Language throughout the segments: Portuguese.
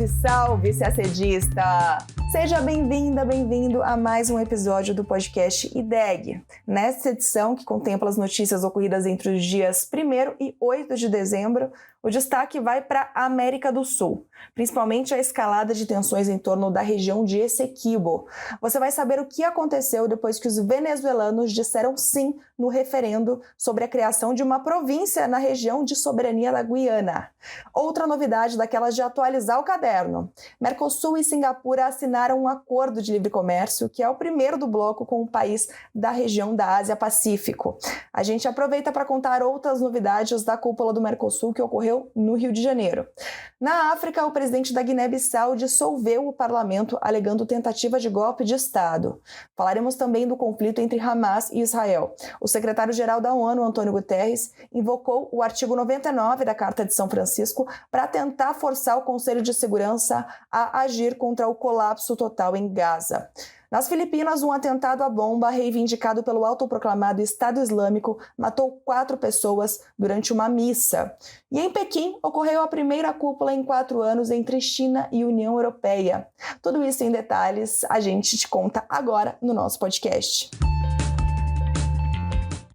Salve, salve, CACDista! Seja bem-vinda, bem-vindo a mais um episódio do podcast IDEG. Nesta edição, que contempla as notícias ocorridas entre os dias 1º e 8 de dezembro, o destaque vai para a América do Sul, principalmente a escalada de tensões em torno da região de Essequibo. Você vai saber o que aconteceu depois que os venezuelanos disseram sim no referendo sobre a criação de uma província na região de soberania da Guiana. Outra novidade daquelas de atualizar o caderno. Mercosul e Singapura assinaram um acordo de livre comércio, que é o primeiro do bloco com o país da região da Ásia-Pacífico. A gente aproveita para contar outras novidades da cúpula do Mercosul que ocorreu no Rio de Janeiro. Na África, o presidente da Guiné-Bissau dissolveu o parlamento alegando tentativa de golpe de Estado. Falaremos também do conflito entre Hamas e Israel. O secretário-geral da ONU, Antônio Guterres, invocou o artigo 99 da Carta de São Francisco para tentar forçar o Conselho de Segurança a agir contra o colapso total em Gaza. Nas Filipinas, um atentado à bomba reivindicado pelo autoproclamado Estado Islâmico matou 4 pessoas durante uma missa. E em Pequim, ocorreu a primeira cúpula em 4 anos entre China e União Europeia. Tudo isso em detalhes a gente te conta agora no nosso podcast.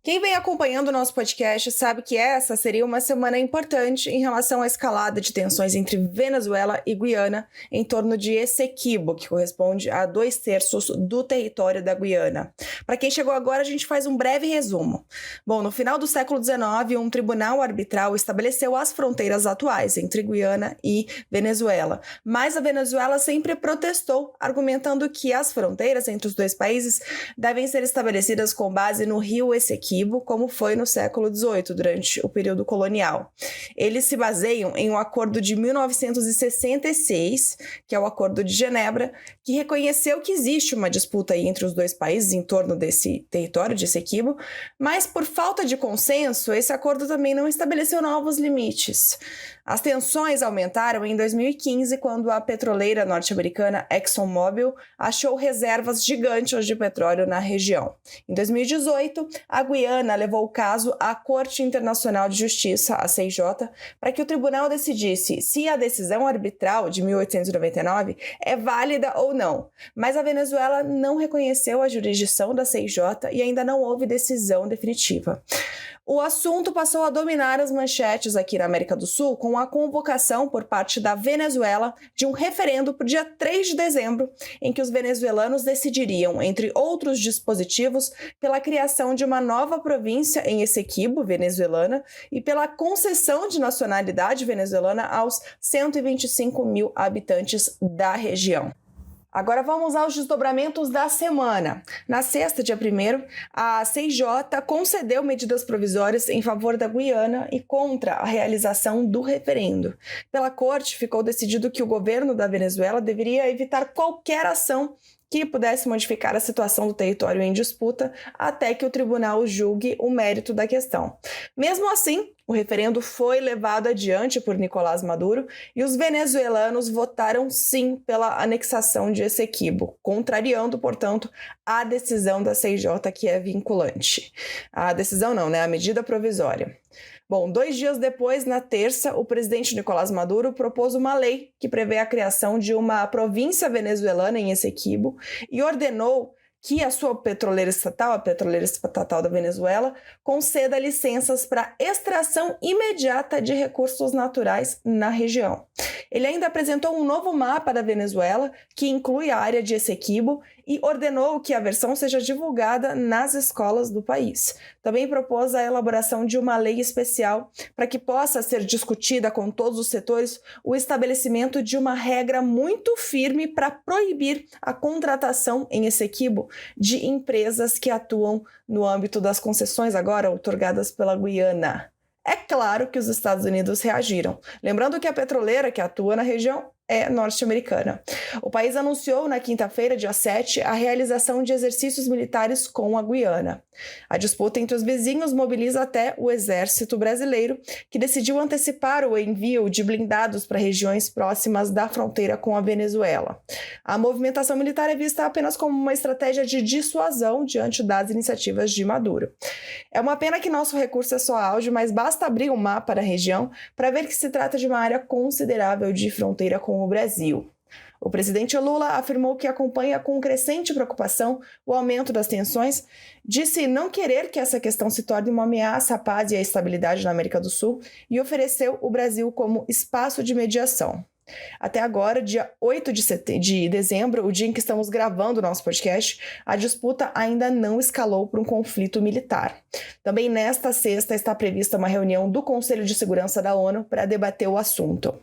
Quem vem acompanhando o nosso podcast sabe que essa seria uma semana importante em relação à escalada de tensões entre Venezuela e Guiana em torno de Essequibo, que corresponde a 2/3 do território da Guiana. Para quem chegou agora, a gente faz um breve resumo. Bom, no final do século XIX, um tribunal arbitral estabeleceu as fronteiras atuais entre Guiana e Venezuela, mas a Venezuela sempre protestou, argumentando que as fronteiras entre os dois países devem ser estabelecidas com base no rio Essequibo, como foi no século XVIII, durante o período colonial. Eles se baseiam em um acordo de 1966, que é o Acordo de Genebra, que reconheceu que existe uma disputa aí entre os dois países em torno desse território de Essequibo, mas por falta de consenso, esse acordo também não estabeleceu novos limites. As tensões aumentaram em 2015, quando a petroleira norte-americana ExxonMobil achou reservas gigantes de petróleo na região. Em 2018, a Guiana levou o caso à Corte Internacional de Justiça, a CIJ, para que o tribunal decidisse se a decisão arbitral de 1899 é válida ou não. Mas a Venezuela não reconheceu a jurisdição da CIJ e ainda não houve decisão definitiva. O assunto passou a dominar as manchetes aqui na América do Sul com a convocação por parte da Venezuela de um referendo para o dia 3 de dezembro, em que os venezuelanos decidiriam, entre outros dispositivos, pela criação de uma nova província em Essequibo, venezuelana, e pela concessão de nacionalidade venezuelana aos 125 mil habitantes da região. Agora vamos aos desdobramentos da semana. Na sexta, dia 1º, a CIJ concedeu medidas provisórias em favor da Guiana e contra a realização do referendo. Pela corte, ficou decidido que o governo da Venezuela deveria evitar qualquer ação que pudesse modificar a situação do território em disputa até que o tribunal julgue o mérito da questão. Mesmo assim, o referendo foi levado adiante por Nicolás Maduro e os venezuelanos votaram sim pela anexação de Essequibo, contrariando, portanto, a decisão da CIJ, que é vinculante. A decisão não, né? A medida provisória. Bom, 2 dias depois, na terça, o presidente Nicolás Maduro propôs uma lei que prevê a criação de uma província venezuelana em Essequibo e ordenou que a sua petroleira estatal, a petroleira estatal da Venezuela, conceda licenças para extração imediata de recursos naturais na região. Ele ainda apresentou um novo mapa da Venezuela, que inclui a área de Essequibo, e ordenou que a versão seja divulgada nas escolas do país. Também propôs a elaboração de uma lei especial para que possa ser discutida com todos os setores o estabelecimento de uma regra muito firme para proibir a contratação em Essequibo de empresas que atuam no âmbito das concessões agora outorgadas pela Guiana. É claro que os Estados Unidos reagiram. Lembrando que a petroleira que atua na região é norte-americana. O país anunciou na quinta-feira, dia 7, a realização de exercícios militares com a Guiana. A disputa entre os vizinhos mobiliza até o exército brasileiro, que decidiu antecipar o envio de blindados para regiões próximas da fronteira com a Venezuela. A movimentação militar é vista apenas como uma estratégia de dissuasão diante das iniciativas de Maduro. É uma pena que nosso recurso é só áudio, mas basta abrir um mapa da região para ver que se trata de uma área considerável de fronteira com com o Brasil. O presidente Lula afirmou que acompanha com crescente preocupação o aumento das tensões, disse não querer que essa questão se torne uma ameaça à paz e à estabilidade na América do Sul e ofereceu o Brasil como espaço de mediação. Até agora, dia 8 de dezembro, o dia em que estamos gravando o nosso podcast, a disputa ainda não escalou para um conflito militar. Também nesta sexta está prevista uma reunião do Conselho de Segurança da ONU para debater o assunto.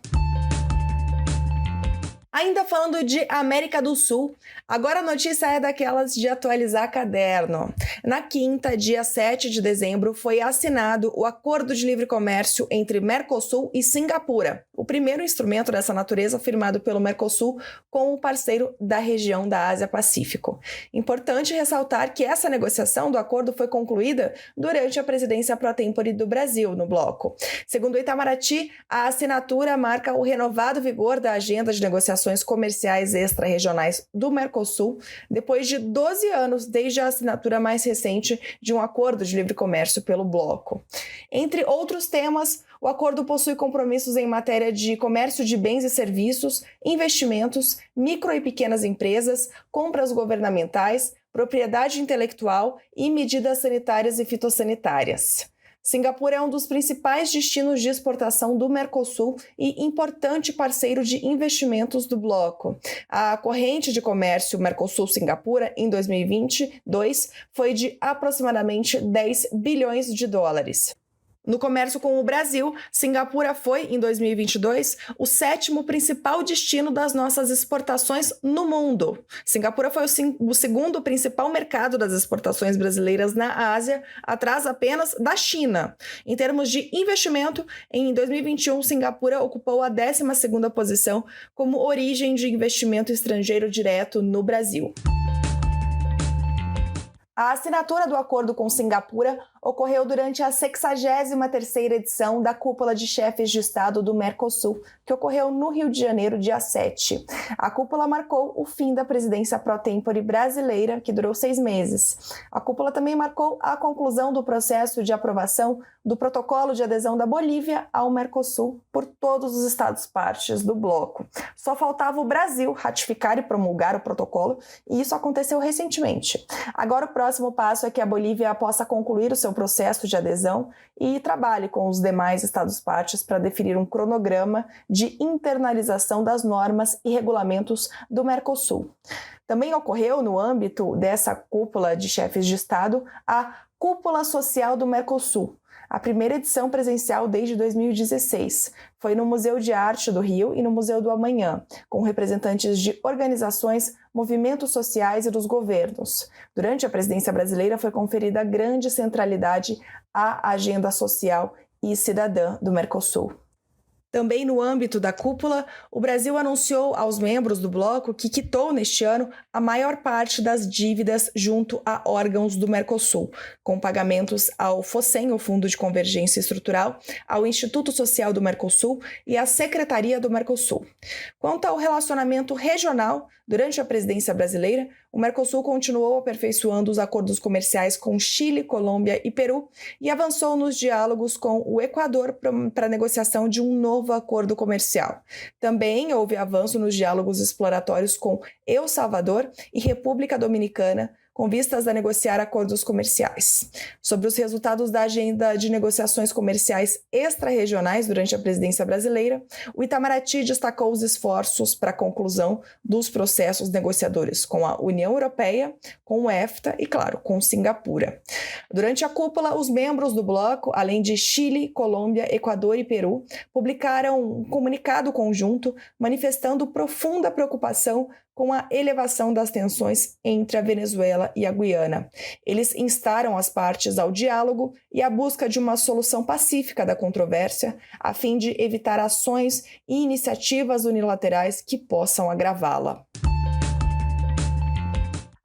Ainda falando de América do Sul, agora a notícia é daquelas de atualizar caderno. Na quinta, dia 7 de dezembro, foi assinado o Acordo de Livre Comércio entre Mercosul e Singapura, o primeiro instrumento dessa natureza firmado pelo Mercosul com o parceiro da região da Ásia-Pacífico. Importante ressaltar que essa negociação do acordo foi concluída durante a presidência pró-tempore do Brasil no bloco. Segundo o Itamaraty, a assinatura marca o renovado vigor da agenda de negociações comerciais extra-regionais do Mercosul, depois de 12 anos desde a assinatura mais recente de um acordo de livre comércio pelo bloco. Entre outros temas, o acordo possui compromissos em matéria de comércio de bens e serviços, investimentos, micro e pequenas empresas, compras governamentais, propriedade intelectual e medidas sanitárias e fitossanitárias. Singapura é um dos principais destinos de exportação do Mercosul e importante parceiro de investimentos do bloco. A corrente de comércio Mercosul-Singapura em 2022 foi de aproximadamente 10 bilhões de dólares. No comércio com o Brasil, Singapura foi, em 2022, o 7º principal destino das nossas exportações no mundo. Singapura foi o segundo principal mercado das exportações brasileiras na Ásia, atrás apenas da China. Em termos de investimento, em 2021, Singapura ocupou a 12ª posição como origem de investimento estrangeiro direto no Brasil. A assinatura do acordo com Singapura ocorreu durante a 63ª edição da Cúpula de Chefes de Estado do Mercosul, que ocorreu no Rio de Janeiro, dia 7. A cúpula marcou o fim da presidência pró-tempore brasileira, que durou 6 meses. A cúpula também marcou a conclusão do processo de aprovação do protocolo de adesão da Bolívia ao Mercosul por todos os estados-partes do bloco. Só faltava o Brasil ratificar e promulgar o protocolo, e isso aconteceu recentemente. Agora o próximo passo é que a Bolívia possa concluir o seu processo de adesão e trabalhe com os demais estados-partes para definir um cronograma de internalização das normas e regulamentos do Mercosul. Também ocorreu, no âmbito dessa cúpula de chefes de Estado, a Cúpula Social do Mercosul, a primeira edição presencial desde 2016. Foi no Museu de Arte do Rio e no Museu do Amanhã, com representantes de organizações, movimentos sociais e dos governos. Durante a presidência brasileira foi conferida grande centralidade à agenda social e cidadã do Mercosul. Também no âmbito da cúpula, o Brasil anunciou aos membros do bloco que quitou neste ano a maior parte das dívidas junto a órgãos do Mercosul, com pagamentos ao FOSEM, o Fundo de Convergência Estrutural, ao Instituto Social do Mercosul e à Secretaria do Mercosul. Quanto ao relacionamento regional, durante a presidência brasileira, o Mercosul continuou aperfeiçoando os acordos comerciais com Chile, Colômbia e Peru e avançou nos diálogos com o Equador para a negociação de um novo acordo comercial. Também houve avanço nos diálogos exploratórios com El Salvador e República Dominicana, com vistas a negociar acordos comerciais. Sobre os resultados da agenda de negociações comerciais extra-regionais durante a presidência brasileira, o Itamaraty destacou os esforços para a conclusão dos processos negociadores com a União Europeia, com o EFTA e, claro, com Singapura. Durante a cúpula, os membros do bloco, além de Chile, Colômbia, Equador e Peru, publicaram um comunicado conjunto manifestando profunda preocupação com a elevação das tensões entre a Venezuela e a Guiana. Eles instaram as partes ao diálogo e à busca de uma solução pacífica da controvérsia, a fim de evitar ações e iniciativas unilaterais que possam agravá-la.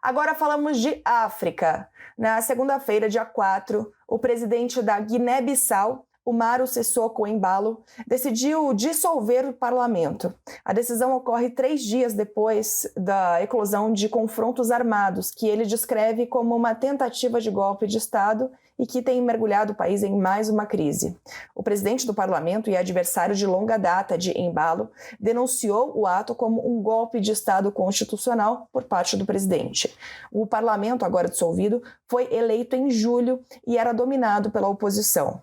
Agora falamos de África. Na segunda-feira, dia 4, o presidente da Guiné-Bissau, Umaro Sissoko Embalo decidiu dissolver o parlamento. A decisão ocorre 3 dias depois da eclosão de confrontos armados, que ele descreve como uma tentativa de golpe de Estado e que tem mergulhado o país em mais uma crise. O presidente do parlamento e adversário de longa data de Embalo denunciou o ato como um golpe de Estado constitucional por parte do presidente. O parlamento, agora dissolvido, foi eleito em julho e era dominado pela oposição.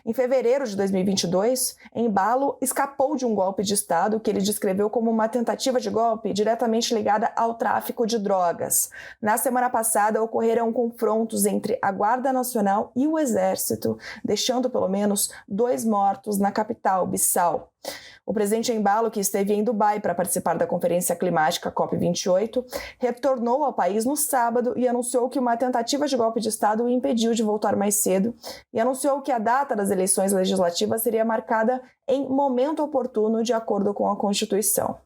Em fevereiro de 2022, Embalo escapou de um golpe de Estado que ele descreveu como uma tentativa de golpe diretamente ligada ao tráfico de drogas. Na semana passada, ocorreram confrontos entre a Guarda Nacional e o Exército, deixando pelo menos 2 mortos na capital, Bissau. O presidente Embalo, que esteve em Dubai para participar da Conferência Climática COP28, retornou ao país no sábado e anunciou que uma tentativa de golpe de Estado o impediu de voltar mais cedo e anunciou que a data das eleições legislativas seria marcada em momento oportuno, de acordo com a Constituição.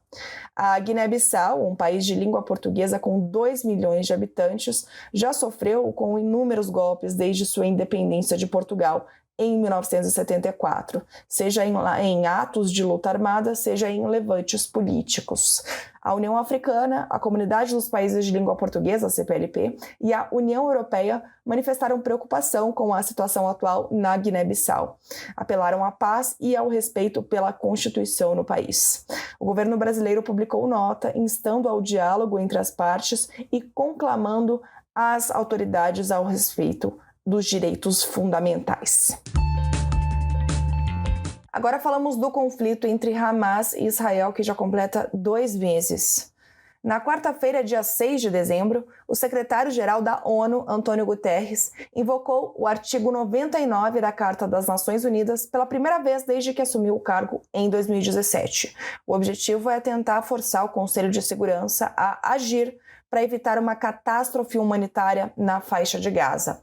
A Guiné-Bissau, um país de língua portuguesa com 2 milhões de habitantes, já sofreu com inúmeros golpes desde sua independência de Portugal em 1974, seja em atos de luta armada, seja em levantes políticos. A União Africana, a Comunidade dos Países de Língua Portuguesa, a CPLP, e a União Europeia manifestaram preocupação com a situação atual na Guiné-Bissau. Apelaram à paz e ao respeito pela Constituição no país. O governo brasileiro publicou nota instando ao diálogo entre as partes e conclamando as autoridades ao respeito dos direitos fundamentais. Agora falamos do conflito entre Hamas e Israel, que já completa 2 meses. Na quarta-feira, dia 6 de dezembro, o secretário-geral da ONU, Antônio Guterres, invocou o artigo 99 da Carta das Nações Unidas pela primeira vez desde que assumiu o cargo em 2017. O objetivo é tentar forçar o Conselho de Segurança a agir para evitar uma catástrofe humanitária na faixa de Gaza.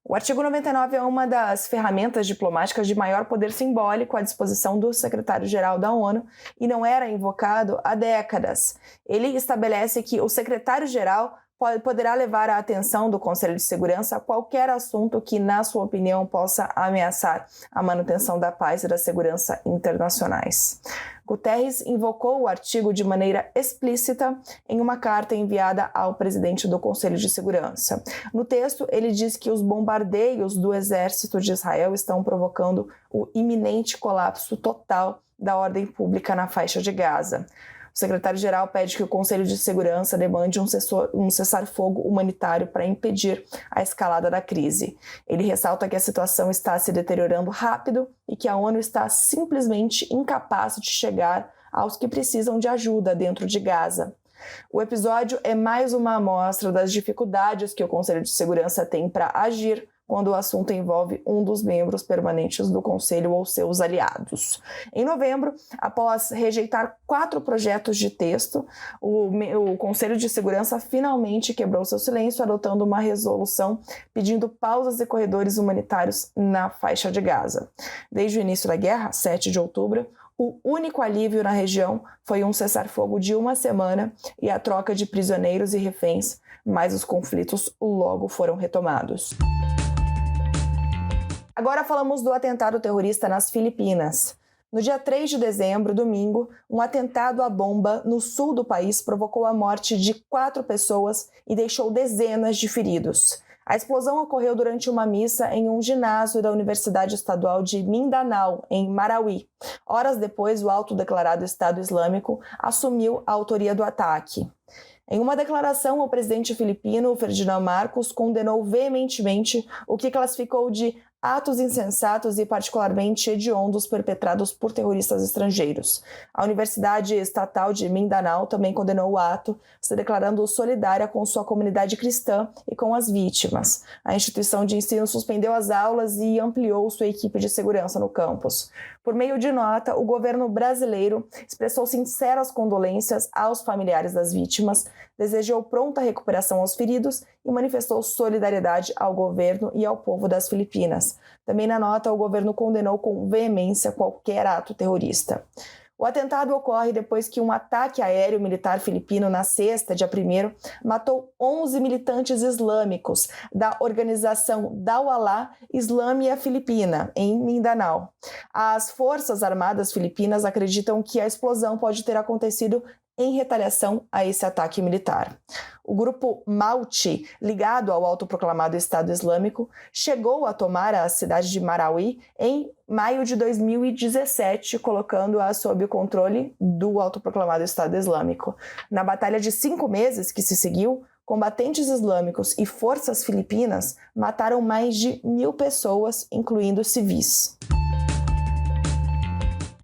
O artigo 99 é uma das ferramentas diplomáticas de maior poder simbólico à disposição do secretário-geral da ONU e não era invocado há décadas. Ele estabelece que o secretário-geral poderá levar à atenção do Conselho de Segurança qualquer assunto que, na sua opinião, possa ameaçar a manutenção da paz e da segurança internacionais. Guterres invocou o artigo de maneira explícita em uma carta enviada ao presidente do Conselho de Segurança. No texto, ele diz que os bombardeios do exército de Israel estão provocando o iminente colapso total da ordem pública na faixa de Gaza. O secretário-geral pede que o Conselho de Segurança demande um cessar-fogo humanitário para impedir a escalada da crise. Ele ressalta que a situação está se deteriorando rápido e que a ONU está simplesmente incapaz de chegar aos que precisam de ajuda dentro de Gaza. O episódio é mais uma amostra das dificuldades que o Conselho de Segurança tem para agir quando o assunto envolve um dos membros permanentes do Conselho ou seus aliados. Em novembro, após rejeitar 4 projetos de texto, o Conselho de Segurança finalmente quebrou seu silêncio, adotando uma resolução pedindo pausas e corredores humanitários na faixa de Gaza. Desde o início da guerra, 7 de outubro, o único alívio na região foi um cessar-fogo de 1 semana e a troca de prisioneiros e reféns, mas os conflitos logo foram retomados. Agora falamos do atentado terrorista nas Filipinas. No dia 3 de dezembro, domingo, um atentado à bomba no sul do país provocou a morte de 4 pessoas e deixou dezenas de feridos. A explosão ocorreu durante uma missa em um ginásio da Universidade Estadual de Mindanao, em Marauí. Horas depois, o autodeclarado Estado Islâmico assumiu a autoria do ataque. Em uma declaração, o presidente filipino, Ferdinand Marcos, condenou veementemente o que classificou de atos insensatos e particularmente hediondos perpetrados por terroristas estrangeiros. A Universidade Estatal de Mindanao também condenou o ato, se declarando solidária com sua comunidade cristã e com as vítimas. A instituição de ensino suspendeu as aulas e ampliou sua equipe de segurança no campus. Por meio de nota, o governo brasileiro expressou sinceras condolências aos familiares das vítimas, desejou pronta recuperação aos feridos e manifestou solidariedade ao governo e ao povo das Filipinas. Também na nota, o governo condenou com veemência qualquer ato terrorista. O atentado ocorre depois que um ataque aéreo militar filipino na sexta, dia 1º, matou 11 militantes islâmicos da organização Dawala Islâmia Filipina, em Mindanao. As Forças Armadas Filipinas acreditam que a explosão pode ter acontecido em retaliação a esse ataque militar. O grupo Mauti, ligado ao autoproclamado Estado Islâmico, chegou a tomar a cidade de Marawi em maio de 2017, colocando-a sob o controle do autoproclamado Estado Islâmico. Na batalha de 5 meses que se seguiu, combatentes islâmicos e forças filipinas mataram mais de 1.000 pessoas, incluindo civis.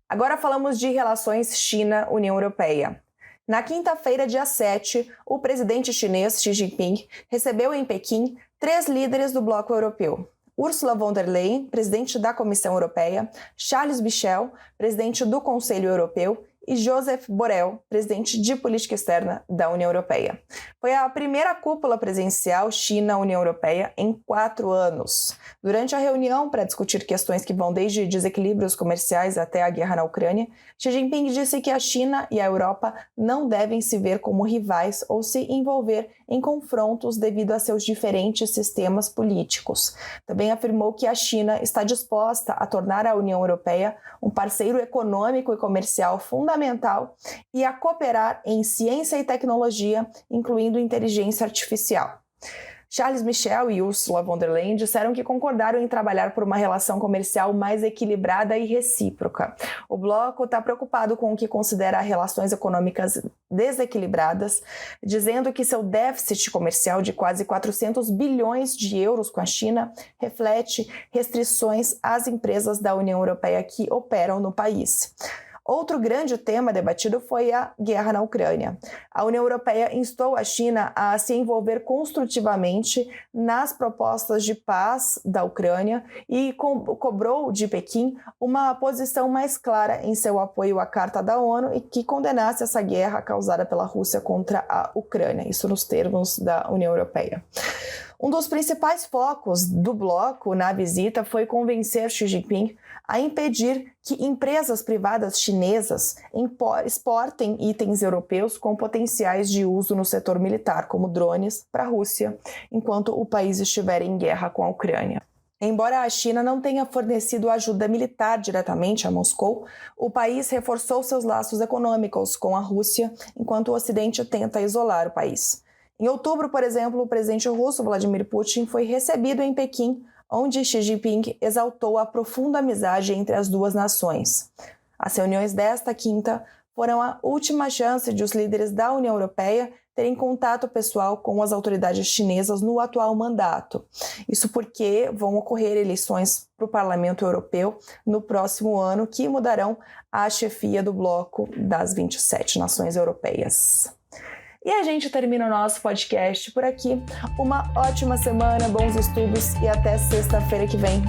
Agora falamos de relações China-União Europeia. Na quinta-feira, dia 7, o presidente chinês Xi Jinping recebeu em Pequim 3 líderes do bloco europeu. Ursula von der Leyen, presidente da Comissão Europeia, Charles Michel, presidente do Conselho Europeu, e Josep Borrell, presidente de Política Externa da União Europeia. Foi a primeira cúpula presencial China-União Europeia em 4 anos. Durante a reunião, para discutir questões que vão desde desequilíbrios comerciais até a guerra na Ucrânia, Xi Jinping disse que a China e a Europa não devem se ver como rivais ou se envolver em confrontos devido a seus diferentes sistemas políticos. Também afirmou que a China está disposta a tornar a União Europeia um parceiro econômico e comercial fundamental e a cooperar em ciência e tecnologia, incluindo inteligência artificial. Charles Michel e Ursula von der Leyen disseram que concordaram em trabalhar por uma relação comercial mais equilibrada e recíproca. O bloco está preocupado com o que considera relações econômicas desequilibradas, dizendo que seu déficit comercial de quase 400 bilhões de euros com a China reflete restrições às empresas da União Europeia que operam no país. Outro grande tema debatido foi a guerra na Ucrânia. A União Europeia instou a China a se envolver construtivamente nas propostas de paz da Ucrânia e cobrou de Pequim uma posição mais clara em seu apoio à Carta da ONU e que condenasse essa guerra causada pela Rússia contra a Ucrânia, isso nos termos da União Europeia. Um dos principais focos do bloco na visita foi convencer Xi Jinping a impedir que empresas privadas chinesas exportem itens europeus com potenciais de uso no setor militar, como drones, para a Rússia, enquanto o país estiver em guerra com a Ucrânia. Embora a China não tenha fornecido ajuda militar diretamente a Moscou, o país reforçou seus laços econômicos com a Rússia, enquanto o Ocidente tenta isolar o país. Em outubro, por exemplo, o presidente russo Vladimir Putin foi recebido em Pequim, onde Xi Jinping exaltou a profunda amizade entre as duas nações. As reuniões desta quinta foram a última chance de os líderes da União Europeia terem contato pessoal com as autoridades chinesas no atual mandato. Isso porque vão ocorrer eleições para o Parlamento Europeu no próximo ano, que mudarão a chefia do bloco das 27 nações europeias. E a gente termina o nosso podcast por aqui. Uma ótima semana, bons estudos e até sexta-feira que vem.